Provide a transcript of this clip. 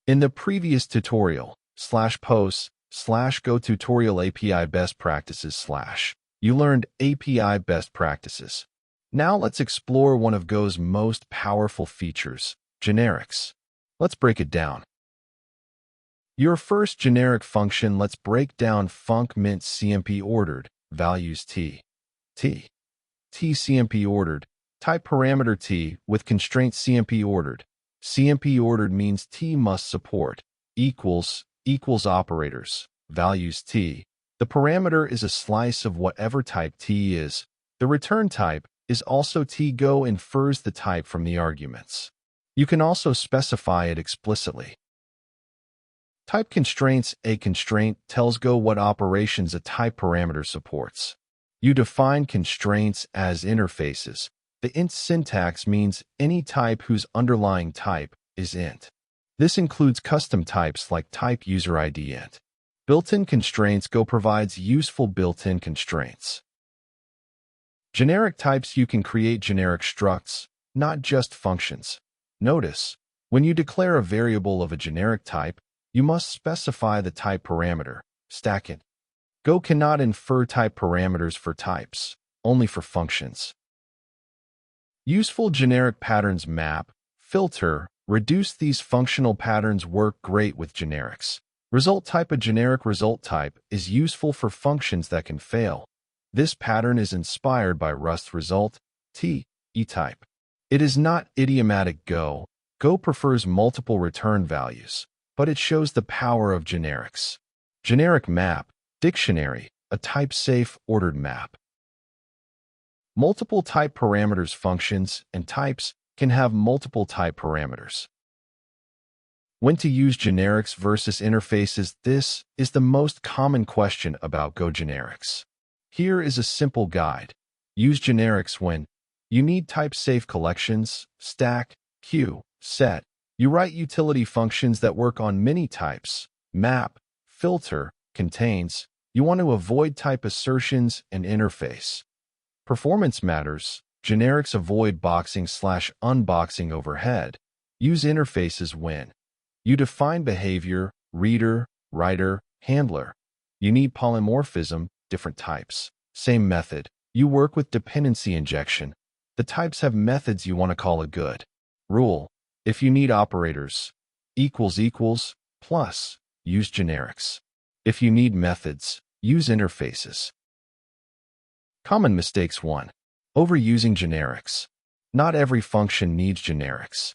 In the previous tutorial, /posts/go tutorial API best practices / you learned API best practices. Now let's explore one of Go's most powerful features, generics. Let's break it down. Your first generic function, let's break down func mint CMP ordered, values t CMP ordered, type parameter t with constraint CMP ordered. CMP ordered means t must support equals operators, values t. The parameter is a slice of whatever type t is. The return type is also t. Go infers the type from the arguments. You can also specify it explicitly. Type constraints. A constraint tells Go what operations a type parameter supports. You define constraints as interfaces. The int syntax means any type whose underlying type is int. This includes custom types like type user ID int. Built-in constraints. Go provides useful built-in constraints. Generic types. You can create generic structs, not just functions. Notice, when you declare a variable of a generic type, you must specify the type parameter, stack it. Go cannot infer type parameters for types, only for functions. Useful generic patterns. Map, filter, reduce. These functional patterns work great with generics. Result type. A generic result type is useful for functions that can fail. This pattern is inspired by Rust result, type. It is not idiomatic. Go prefers multiple return values, but it shows the power of generics. Generic map, dictionary, a type-safe ordered map. Multiple type parameters. Functions and types can have multiple type parameters. When to use generics versus interfaces. This is the most common question about Go generics. Here is a simple guide. Use generics when you need type-safe collections, stack, queue, set. You write utility functions that work on many types, map, filter, contains. You want to avoid type assertions and interface. Performance matters. Generics avoid boxing/unboxing overhead. Use interfaces when you define behavior, reader, writer, handler. You need polymorphism, different types, same method. You work with dependency injection. The types have methods. You want to call a good rule. If you need operators, plus, use generics. If you need methods, use interfaces. Common mistakes. 1. Overusing generics. Not every function needs generics.